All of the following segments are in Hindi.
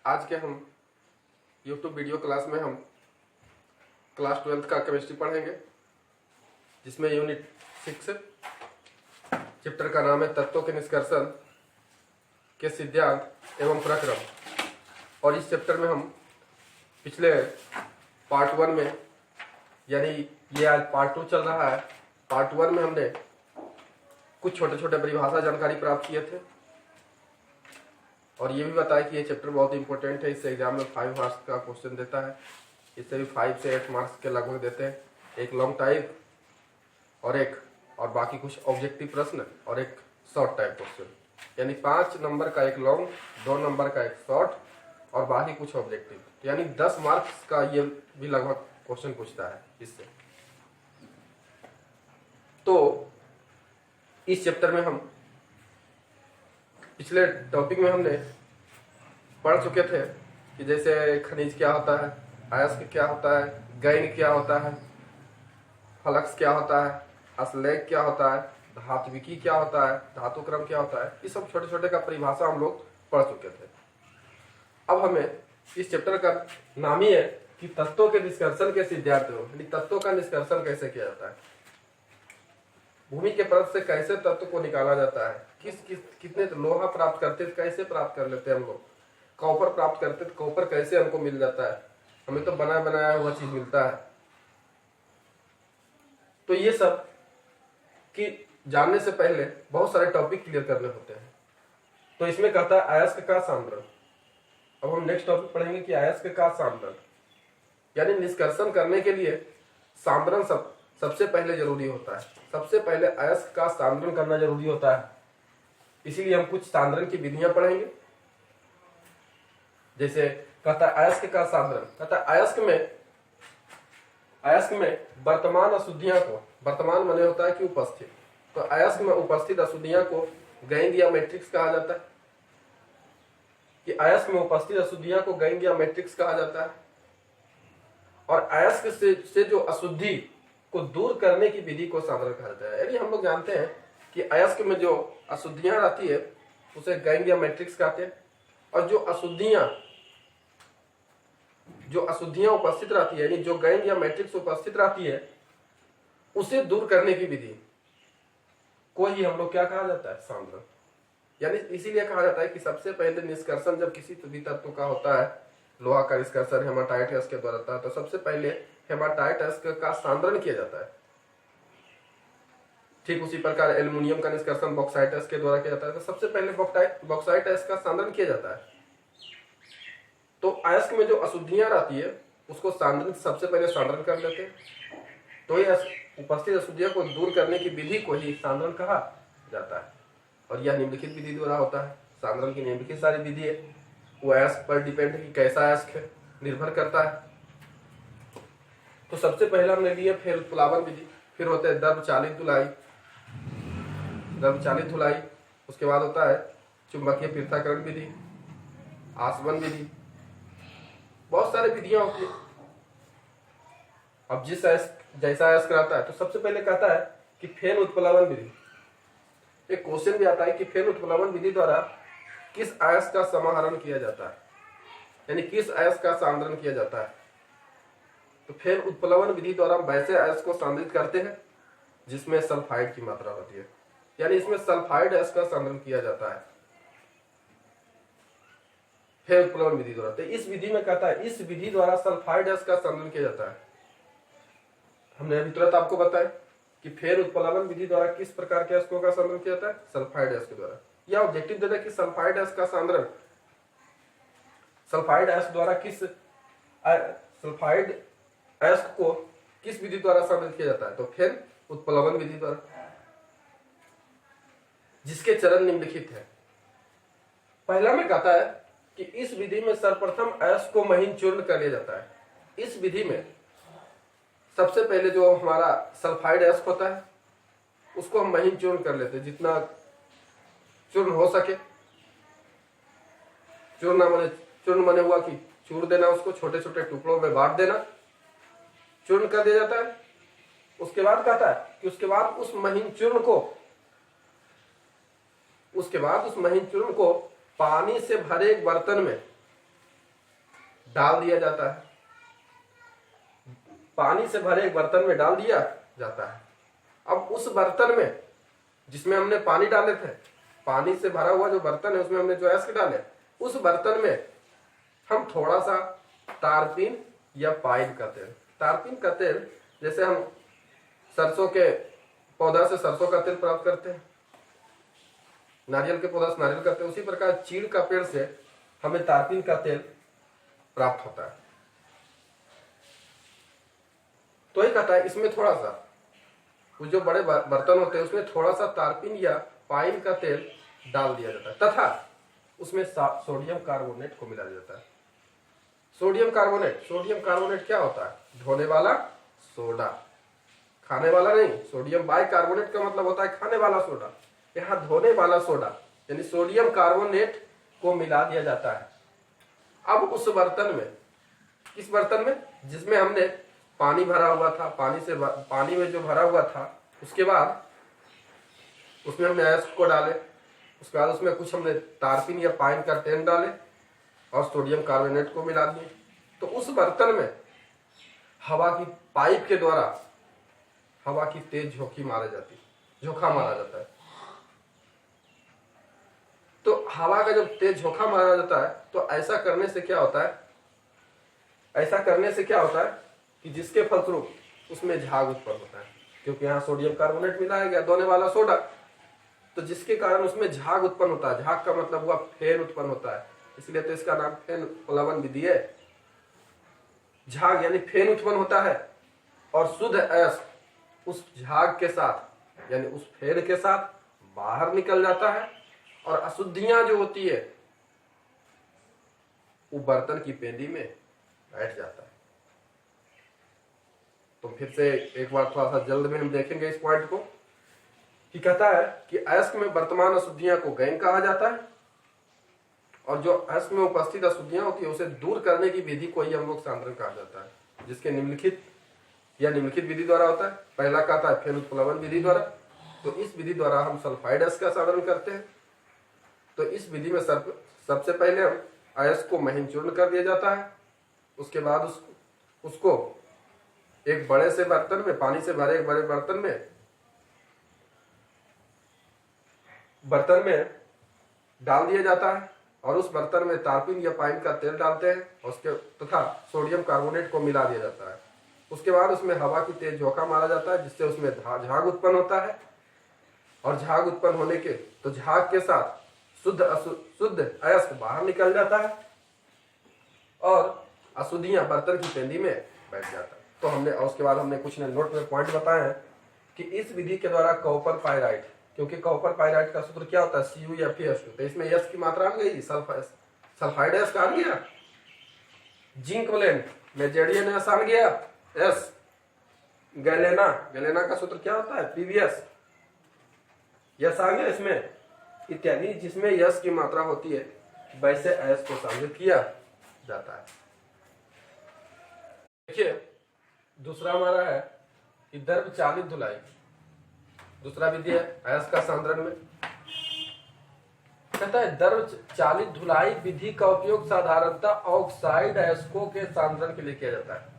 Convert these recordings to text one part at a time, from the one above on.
आज के हम YouTube वीडियो क्लास में हम क्लास 12th का केमिस्ट्री पढ़ेंगे, जिसमें यूनिट 6 चैप्टर का नाम है तत्वों के निष्कर्षण के सिद्धांत एवं प्रक्रम। और इस चैप्टर में हम पिछले पार्ट 1 में, यानी ये आज पार्ट 2 चल रहा है, पार्ट 1 में हमने कुछ छोटे छोटे परिभाषा जानकारी प्राप्त किए थे और ये भी बताया कि ये चैप्टर बहुत इंपॉर्टेंट है। इससे एग्जाम में 5 मार्क्स का क्वेश्चन देता है, इससे भी 5 से 8 मार्क्स के लगभग देते हैं। एक लॉन्ग टाइप और बाकी कुछ ऑब्जेक्टिव प्रश्न और एक शॉर्ट टाइप क्वेश्चन, यानी 5 नंबर का एक लॉन्ग, 2 नंबर का एक शॉर्ट और बाकी कुछ ऑब्जेक्टिव, यानी 10 मार्क्स का ये भी लगभग क्वेश्चन पूछता है इससे। तो इस चैप्टर में हम पिछले टॉपिक में हमने पढ़ चुके थे कि जैसे खनिज क्या होता है, अयस्क क्या होता है, गैन क्या होता है, फ्लक्स क्या होता है, अश्लेष क्या होता है, धात्विकी क्या होता है, धातु क्रम क्या होता है, ये सब छोटे छोटे का परिभाषा हम लोग पढ़ चुके थे। अब हमें इस चैप्टर का नाम ही है कि तत्वों के निष्कर्षण के सिद्धांत, यानी तत्वों का निष्कर्षण कैसे किया जाता है, भूमि के परत से कैसे तत्व को निकाला जाता है, कितने लोहा प्राप्त करते थे, कैसे प्राप्त कर लेते हैं हम लोग, कॉपर प्राप्त करते थे, कॉपर कैसे हमको मिल जाता है, हमें तो बनाया हुआ चीज मिलता है। तो ये सब कि जानने से पहले बहुत सारे टॉपिक क्लियर करने होते हैं। तो इसमें कहता है अयस्क का सांद्रण। अब हम नेक्स्ट टॉपिक पढ़ेंगे कि अयस्क का सांद्रण, यानी निष्कर्षण करने के लिए सांद्रण सबसे पहले जरूरी होता है। सबसे पहले अयस्क का सांद्रण करना जरूरी होता है, इसीलिए हम कुछ सांद्रण की विधियां पढ़ेंगे। जैसे कहता है अयस्क का सांद्रण, कहता है अयस्क में वर्तमान अशुद्धियां को, वर्तमान माने होता है कि उपस्थित, तो अयस्क में उपस्थित अशुद्धियां को गैंग या मैट्रिक्स कहा जाता है, कि अयस्क में उपस्थित अशुद्धियां को गैंग या मैट्रिक्स कहा जाता है। और अयस्क से जो अशुद्धि को दूर करने की विधि को सांद्रण कहा जाता है। यानी हम लोग जानते हैं कि अयस्क में जो अशुद्धियां रहती है उसे गैंग या मैट्रिक्स कहते हैं, और जो अशुद्धियां उपस्थित रहती है, यानी जो गैंग या मैट्रिक्स उपस्थित रहती है, उसे दूर करने की विधि को ही हम लोग क्या कहा जाता है, सांद्रण। यानी इसीलिए कहा जाता है कि सबसे पहले निष्कर्षण जब किसी भी तत्व का होता है, लोहा का निष्कर्षण हेमाटाइट अयस्क के द्वारा होता है, तो सबसे पहले हेमाटाइट अयस्क का सांद्रण किया जाता है। ठीक उसी प्रकार एल्युमिनियम का निष्कर्षण बॉक्साइट अयस्क के द्वारा किया जाता है, तो सबसे पहले बॉक्साइट अयस्क का सांद्रण किया जाता है। तो अयस्क में जो अशुद्धियां रहती है उसको सबसे पहले सांद्रण कर लेते हैं, तो ये उपस्थित अशुद्धियों को दूर करने की विधि को ही सांद्रण कहा जाता है। और यह निम्नलिखित विधि द्वारा होता है। सांद्रण की निम्नलिखित सारी विधि है, वो अयस्क पर डिपेंड है कि कैसा अयस्क है, निर्भर करता है। तो सबसे पहला हमने लिया फिर उत्प्लावन विधि, फिर होते हैं द्रव चालित धुलाई, उसके बाद होता है चुंबकीय पृथक्करण विधि, आसवन विधि, बहुत सारी विधियां होती है। अब जैसा अयस्क रहता है तो सबसे पहले कहता है कि फेन उत्प्लावन विधि। एक क्वेश्चन भी आता है कि फेन उत्प्लावन विधि द्वारा किस अयस्क का समाहरण किया जाता है, यानी किस अयस्क का सांद्रण किया जाता है। तो फेन उत्प्लवन विधि द्वारा हम वैसे अयस्क को सांद्रित करते हैं जिसमें सल्फाइड की मात्रा होती है, यानी इसमें सल्फाइड अयस्क का सांद्रण किया जाता है फेन उत्प्लवन विधि द्वारा। तो इस विधि में कहता है इस विधि द्वारा सल्फाइड अयस्क का सांद्रण किया जाता है। हमने अभी तुरंत आपको बताया कि फेन उत्प्लवन विधि द्वारा किस प्रकार के अयस्कों का सांद्रण किया जाता है, सल्फाइड अयस्क के द्वारा। यह ऑब्जेक्टिव देता है कि सल्फाइड अयस्क का सांद्रण सल्फाइड अयस्क को किस विधि द्वारा सांद्रित किया जाता है, तो फेन उत्प्लवन विधि द्वारा, जिसके चरण निम्नलिखित है। पहला में कहता है कि इस विधि में सर्वप्रथम अयस्क को महीन चूर्ण कर लिया जाता है। इस विधि में सबसे पहले जो हमारा सल्फाइड अयस्क होता है उसको हम महीन चूर्ण कर लेते हैं, जितना चूर्ण हो सके। चूर्ण माने हुआ कि चूर देना, उसको छोटे छोटे टुकड़ों में बांट देना, चूर्ण कर दिया जाता है। उसके बाद कहता है कि उसके बाद उस महीन चूर्ण को पानी से भरे एक बर्तन में डाल दिया जाता है, पानी से भरे एक बर्तन में डाल दिया जाता है। अब उस बर्तन में जिसमें हमने पानी डाले थे, पानी से भरा हुआ जो बर्तन है उसमें हमने जो एस्क डाले, उस बर्तन में हम थोड़ा सा तारपीन या पाइन का तेल, तारपीन का तेल जैसे हम सरसों के पौधा से सरसों का तेल प्राप्त करते हैं, नारियल के पौधा से नारियल का तेल, उसी प्रकार चीड़ का पेड़ से हमें तारपीन का तेल प्राप्त होता है। तो ये कहता है इसमें थोड़ा सा, वो जो बड़े बर्तन होते हैं उसमें थोड़ा सा तारपीन या पाइन का तेल डाल दिया जाता है तथा उसमें सोडियम कार्बोनेट को मिला जाता है। सोडियम कार्बोनेट क्या होता है? धोने वाला सोडा, खाने वाला नहीं। सोडियम बाइकार्बोनेट का मतलब होता है खाने वाला सोडा, यहाँ धोने वाला सोडा यानी सोडियम कार्बोनेट को मिला दिया जाता है। अब उस बर्तन में, किस बर्तन में? जिसमें हमने पानी भरा हुआ था, पानी में जो भरा हुआ था, उसके बाद उसमें हमने एस्क को डाले, उसके बाद उसमें कुछ हमने तारपीन या पाइन का तेल डाले और सोडियम कार्बोनेट को मिला दिए। तो उस बर्तन में हवा की पाइप के द्वारा हवा की तेज झोंका मारा जाता है। तो हवा का जब तेज झोंका मारा जाता है तो ऐसा करने से क्या होता है कि जिसके फलस्वरूप उसमें झाग उत्पन्न होता है, क्योंकि यहाँ सोडियम कार्बोनेट मिलाया गया, धोने वाला सोडा, तो जिसके कारण उसमें झाग उत्पन्न होता है। झाग का मतलब हुआ फेन उत्पन्न होता है, इसलिए तो इसका नाम फेन प्लवन विधि है। झाग यानी फेन उत्पन्न होता है और शुद्ध अयस्क उस झाग के साथ यानी उस फेन के साथ बाहर निकल जाता है और अशुद्धियां जो होती है वो बर्तन की पेंदी में बैठ जाता है। तो फिर से एक बार थोड़ा सा जल्द में हम देखेंगे इस पॉइंट को कि कहता है कि अयस्क में वर्तमान अशुद्धियां को गैंग कहा जाता है और जो अयस्क में उपस्थित अशुद्धियां होती है उसे दूर करने की विधि को ही हम लोग सांद्रण कहा जाता है, जिसके निम्नलिखित विधि द्वारा होता है। पहला कहता है फेन उत्प्लवन विधि द्वारा। तो इस विधि द्वारा हम सल्फाइड अयस्क का सांद्रण करते हैं। तो इस विधि में सबसे पहले हम अयस्क को महीन चूर्ण कर दिया जाता है, उसके बाद उसको एक बड़े से बर्तन में, पानी से भरे एक बड़े बर्तन में डाल दिया जाता है और उस बर्तन में तारपीन या पाइन का तेल डालते हैं उसके तथा सोडियम कार्बोनेट को मिला दिया जाता है। उसके बाद उसमें हवा की तेज झोंका मारा जाता है, जिससे उसमें झाग उत्पन्न होता है और झाग उत्पन्न होने के तो झाग के साथ शुद्ध अयस्क बाहर निकल जाता है और अशुद्धियां बर्तन की पेंदी में बैठ जाता है। तो उसके बाद हमने कुछ नोट में पॉइंट बताए हैं कि इस विधि के द्वारा कॉपर पाइराइट, क्योंकि कॉपर पाइराइट का सूत्र क्या होता है? CuFeS2, तो इसमें यस की मात्रा आ गई, सल्फाइड एस आ गया, जिंक ब्लेंड में JDNS आ गया, एस गैलेना का सूत्र क्या होता है? PbS, यस आ गया इसमें इत्यादि। जिसमें यस की मात्रा होती है वैसे अयस्क को सांद्रित किया जाता है। देखिए दूसरा हमारा है कि द्रव चालित धुलाई। दूसरा विधि है अयस्क का सांद्रण में। कहता है द्रव चालित धुलाई विधि का उपयोग साधारणतः ऑक्साइड अयस्कों के सांद्रण के लिए किया जाता है।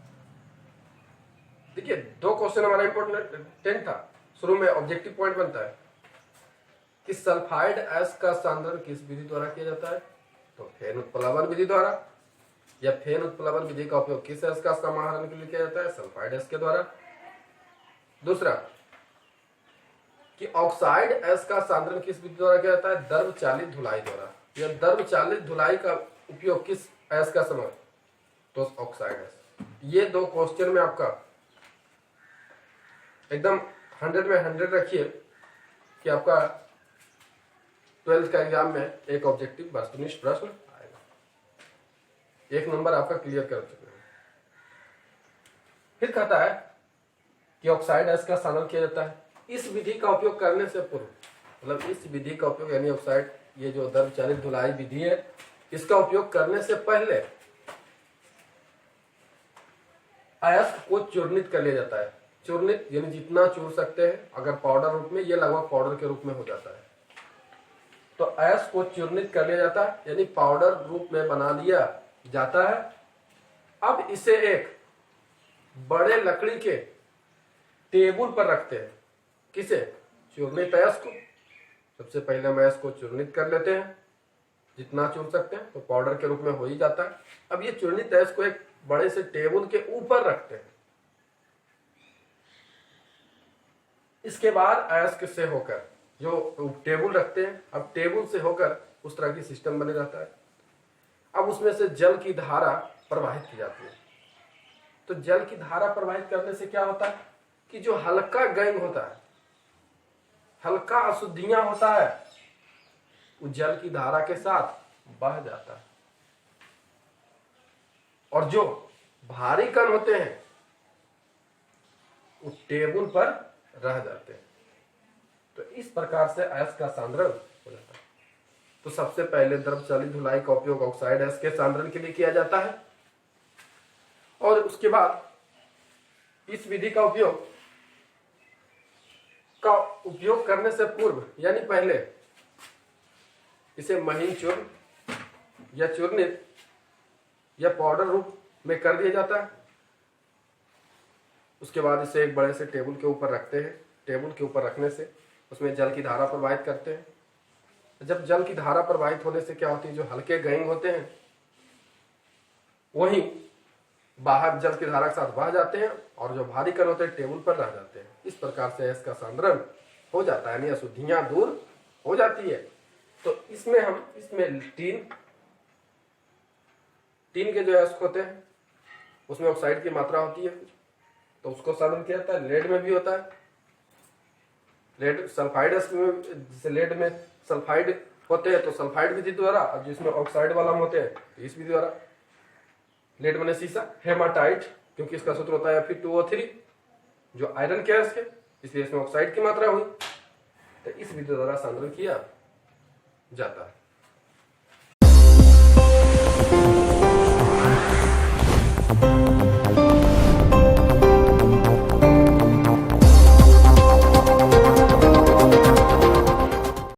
देखिए 2 क्वेश्चन हमारा इंपॉर्टेंट था, शुरू में ऑब्जेक्टिव पॉइंट बनता है कि सल्फाइड अयस्क का सांद्रण किस विधि द्वारा किया जाता है? तो फेन उत्प्लवन विधि द्वारा। या फेन उत्प्लवन विधि का उपयोग किस अयस्क का समाहरण के लिए किया जाता है? सल्फाइड अयस्क के द्वारा। दूसरा कि ऑक्साइड अयस्क का सांद्रण किस विधि द्वारा किया जाता है? द्रव चालित धुलाई द्वारा। या द्रव चालित धुलाई का उपयोग किस अयस्क का समय? तो ऑक्साइड अयस्क। ये 2 क्वेश्चन में आपका एकदम 100 में 100 रखिए कि आपका 12th का एग्जाम में एक ऑब्जेक्टिव वस्तुनिष्ठ प्रश्न आएगा। 1 नंबर आपका क्लियर कर चुके हैं। फिर कहता है कि ऑक्साइड अयस्क का सांद्रण किया जाता है इस विधि का उपयोग करने से पूर्व, मतलब इस विधि का उपयोग यानी ऑक्साइड, ये जो द्रव चालित धुलाई विधि है, इसका उपयोग करने से पहले अयस्क को चूर्णित कर लिया जाता है। चूर्णित यानी जितना चूर सकते हैं, अगर पाउडर रूप में, ये लगभग पाउडर के रूप में हो जाता है। तो अयस्क को चूर्णित कर लिया जाता है यानी पाउडर रूप में बना लिया जाता है अब इसे एक बड़े लकड़ी के टेबल पर रखते हैं। किसे? चूर्णित अयस्क को। सबसे पहले हम अयस्क को चूर्णित कर लेते हैं, जितना चूर सकते हैं, तो पाउडर के रूप में हो ही जाता है। अब ये चूर्णित अयस्क को एक बड़े से टेबल के ऊपर रखते हैं। इसके बाद अयस्क से होकर जो टेबल रखते हैं, अब टेबल से होकर उस तरह की सिस्टम बने रहता है। अब उसमें से जल की धारा प्रवाहित की जाती है। तो जल की धारा प्रवाहित करने से क्या होता है कि जो हल्का गैंग होता है, हल्का अशुद्धियां होता है, वो जल की धारा के साथ बह जाता है, और जो भारी कण होते हैं वो टेबल पर रह जाते हैं। तो इस प्रकार से अयस्क का सांद्रण हो जाता है। तो सबसे पहले द्रव चालित धुलाई का उपयोग ऑक्साइड अयस्क के सांद्रण के लिए किया जाता है, और उसके बाद इस विधि का उपयोग करने से पूर्व यानी पहले इसे महीन चूर्ण या चूर्णित या पाउडर रूप में कर दिया जाता है। उसके बाद इसे एक बड़े से टेबल के ऊपर रखते हैं। टेबल के ऊपर रखने से उसमें जल की धारा प्रवाहित करते हैं। जब जल की धारा प्रवाहित होने से क्या होती है, जो हल्के गैंग होते हैं वही बाहर जल की धारा के साथ बह जाते हैं, और जो भारी कण होते हैं टेबल पर रह जाते हैं। इस प्रकार से अयस्क का सांद्रण हो जाता है, यानी अशुद्धियां दूर हो जाती है। तो इसमें टीन के जो अयस्क होते हैं उसमें ऑक्साइड की मात्रा होती है, तो उसको सांद्रण किया जाता है। लेड में भी होता है, लेड सल्फाइड अयस्क में, जैसे लेड में सल्फाइड होते हैं तो सल्फाइड विधि द्वारा, और जिसमें ऑक्साइड वाला होते हैं तो इस विधि द्वारा। लेड बने शीशा, हेमाटाइट क्योंकि इसका सूत्र होता है Fe2O3 जो आयरन के अयस्क है, इसलिए इसमें ऑक्साइड की मात्रा हुई। तो इस विधि द्वारा सांद्रण किया जाता है।